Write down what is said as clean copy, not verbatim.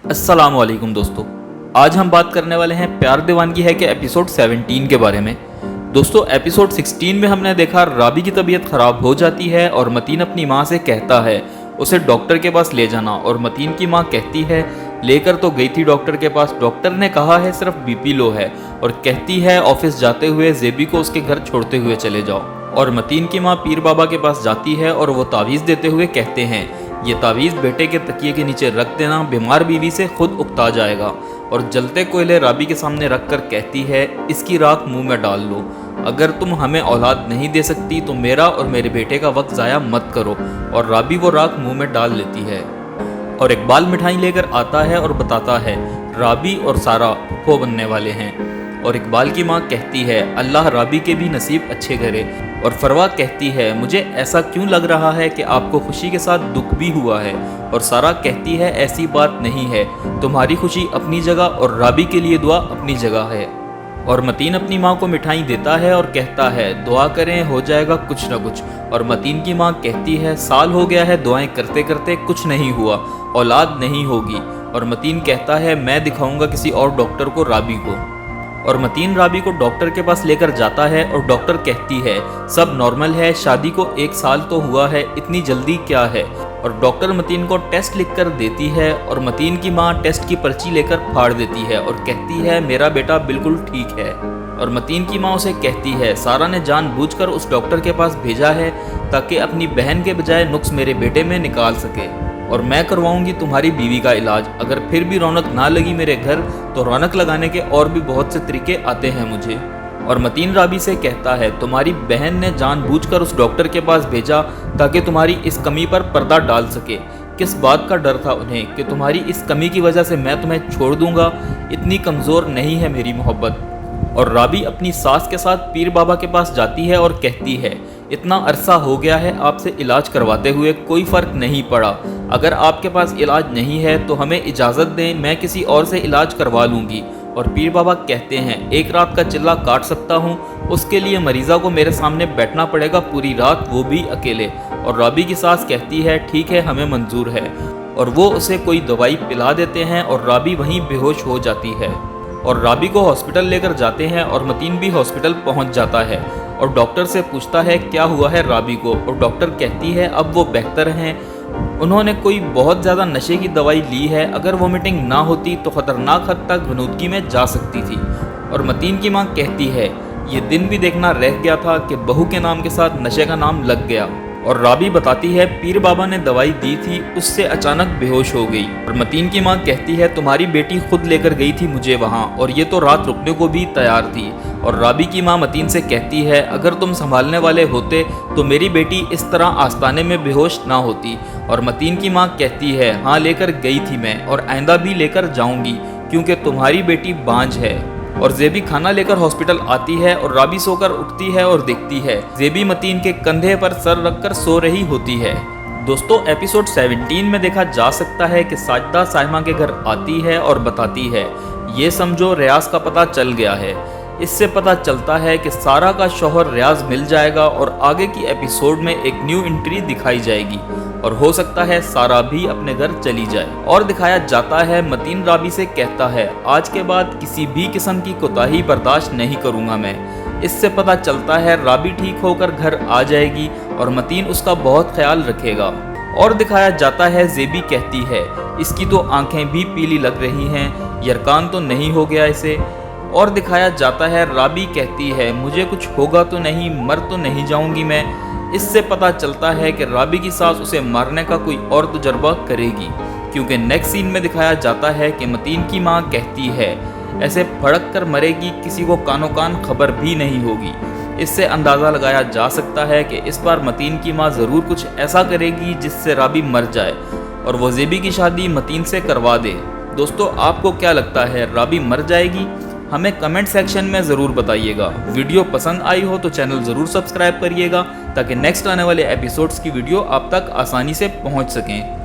अस्सलाम वालेकुम दोस्तों, आज हम बात करने वाले हैं प्यार दीवानगी है कि एपिसोड 17 के बारे में। दोस्तों, एपिसोड 16 में हमने देखा राबी की तबीयत ख़राब हो जाती है और मतीन अपनी माँ से कहता है उसे डॉक्टर के पास ले जाना, और मतीन की माँ कहती है लेकर तो गई थी डॉक्टर के पास, डॉक्टर ने कहा है सिर्फ बीपी लो है, और कहती है ऑफिस जाते हुए जेबी को उसके घर छोड़ते हुए चले जाओ। और मतीन की माँ पीर बाबा के पास जाती है और वो तावीज़ देते हुए कहते हैं ये तावीज़ बेटे के तकिए के नीचे रख देना, बीमार बीवी से खुद उकता जाएगा। और जलते कोयले राबी के सामने रख कर कहती है इसकी राख मुंह में डाल लो, अगर तुम हमें औलाद नहीं दे सकती तो मेरा और मेरे बेटे का वक्त ज़ाया मत करो। और राबी वो राख मुंह में डाल लेती है और इकबाल मिठाई लेकर आता है और बताता है राबी और सारा फूफो बनने वाले हैं। और इकबाल की माँ कहती है अल्लाह राबी के भी नसीब अच्छे करे। और फरवा कहती है मुझे ऐसा क्यों लग रहा है कि आपको खुशी के साथ दुख भी हुआ है। और सारा कहती है ऐसी बात नहीं है, तुम्हारी खुशी अपनी जगह और राबी के लिए दुआ अपनी जगह है। और मतीन अपनी माँ को मिठाई देता है और कहता है दुआ करें हो जाएगा कुछ ना कुछ। और मतीन की माँ कहती है साल हो गया है दुआएं करते करते, कुछ नहीं हुआ, औलाद नहीं होगी। और मतीन कहता है मैं दिखाऊंगा किसी और डॉक्टर को राबी को। और मतीन राबी को डॉक्टर के पास लेकर जाता है और डॉक्टर कहती है सब नॉर्मल है, शादी को 1 साल तो हुआ है, इतनी जल्दी क्या है। और डॉक्टर मतीन को टेस्ट लिख कर देती है और मतीन की माँ टेस्ट की पर्ची लेकर फाड़ देती है और कहती है मेरा बेटा बिल्कुल ठीक है। और मतीन की माँ उसे कहती है सारा ने जानबूझकर उस डॉक्टर के पास भेजा है ताकि अपनी बहन के बजाय नुक्स मेरे बेटे में निकाल सके, और मैं करवाऊंगी तुम्हारी बीवी का इलाज। अगर फिर भी रौनक ना लगी मेरे घर तो रौनक लगाने के और भी बहुत से तरीके आते हैं मुझे। और मतीन राबी से कहता है तुम्हारी बहन ने जानबूझकर उस डॉक्टर के पास भेजा ताकि तुम्हारी इस कमी पर पर्दा डाल सके। किस बात का डर था उन्हें कि तुम्हारी इस कमी की वजह से मैं तुम्हें छोड़ दूंगा, इतनी कमज़ोर नहीं है मेरी मोहब्बत। और राबी अपनी सास के साथ पीर बाबा के पास जाती है और कहती है इतना अरसा हो गया है आपसे इलाज करवाते हुए, कोई फ़र्क नहीं पड़ा, अगर आपके पास इलाज नहीं है तो हमें इजाज़त दें, मैं किसी और से इलाज करवा लूँगी। और पीर बाबा कहते हैं 1 रात का चिल्ला काट सकता हूँ, उसके लिए मरीज़ा को मेरे सामने बैठना पड़ेगा पूरी रात, वो भी अकेले। और राबी की सास कहती है ठीक है हमें मंजूर है, और वो उसे कोई दवाई पिला देते हैं और राबी वहीं बेहोश हो जाती है। और राबी को हॉस्पिटल लेकर जाते हैं और मतीन भी हॉस्पिटल पहुंच जाता है और डॉक्टर से पूछता है क्या हुआ है राबी को। और डॉक्टर कहती है अब वो बेहतर हैं, उन्होंने कोई बहुत ज़्यादा नशे की दवाई ली है, अगर वोमिटिंग ना होती तो ख़तरनाक हद तक गनूदगी में जा सकती थी। और मतीन की माँ कहती है ये दिन भी देखना रह गया था कि बहू के नाम के साथ नशे का नाम लग गया। और राबी बताती है पीर बाबा ने दवाई दी थी, उससे अचानक बेहोश हो गई। और मतीन की माँ कहती है तुम्हारी बेटी खुद लेकर गई थी मुझे वहाँ, और ये तो रात रुकने को भी तैयार थी। और राबी की माँ मतीन से कहती है अगर तुम संभालने वाले होते तो मेरी बेटी इस तरह आस्ताने में बेहोश ना होती। और मतीन की माँ कहती है हाँ लेकर गई थी मैं, और आइंदा भी लेकर जाऊँगी क्योंकि तुम्हारी बेटी बांझ है। और जेबी खाना लेकर हॉस्पिटल आती है और राबी सोकर उठती है और देखती है जेबी मतीन के कंधे पर सर रखकर सो रही होती है। दोस्तों, एपिसोड 17 में देखा जा सकता है कि साजिदा साइमा के घर आती है और बताती है ये समझो रियाज का पता चल गया है। इससे पता चलता है कि सारा का शौहर रियाज मिल जाएगा और आगे की एपिसोड में एक न्यू एंट्री दिखाई जाएगी और हो सकता है सारा भी अपने घर चली जाए। और दिखाया जाता है मतीन राबी से कहता है आज के बाद किसी भी किस्म की कोताही बर्दाश्त नहीं करूँगा मैं। इससे पता चलता है राबी ठीक होकर घर आ जाएगी और मतीन उसका बहुत ख्याल रखेगा। और दिखाया जाता है जेबी कहती है इसकी तो आंखें भी पीली लग रही हैं, यरकान तो नहीं हो गया इसे। और दिखाया जाता है राबी कहती है मुझे कुछ होगा तो नहीं, मर तो नहीं जाऊंगी मैं। इससे पता चलता है कि राबी की सास उसे मारने का कोई और तजर्बा करेगी, क्योंकि नेक्स्ट सीन में दिखाया जाता है कि मतीन की माँ कहती है ऐसे फड़क कर मरेगी, किसी को कानो कान खबर भी नहीं होगी। इससे अंदाज़ा लगाया जा सकता है कि इस बार मतीन की माँ ज़रूर कुछ ऐसा करेगी जिससे राबी मर जाए और वो जेबी की शादी मतीन से करवा दे। दोस्तों, आपको क्या लगता है राबी मर जाएगी? हमें कमेंट सेक्शन में ज़रूर बताइएगा। वीडियो पसंद आई हो तो चैनल ज़रूर सब्सक्राइब करिएगा ताकि नेक्स्ट आने वाले एपिसोड्स की वीडियो आप तक आसानी से पहुंच सकें।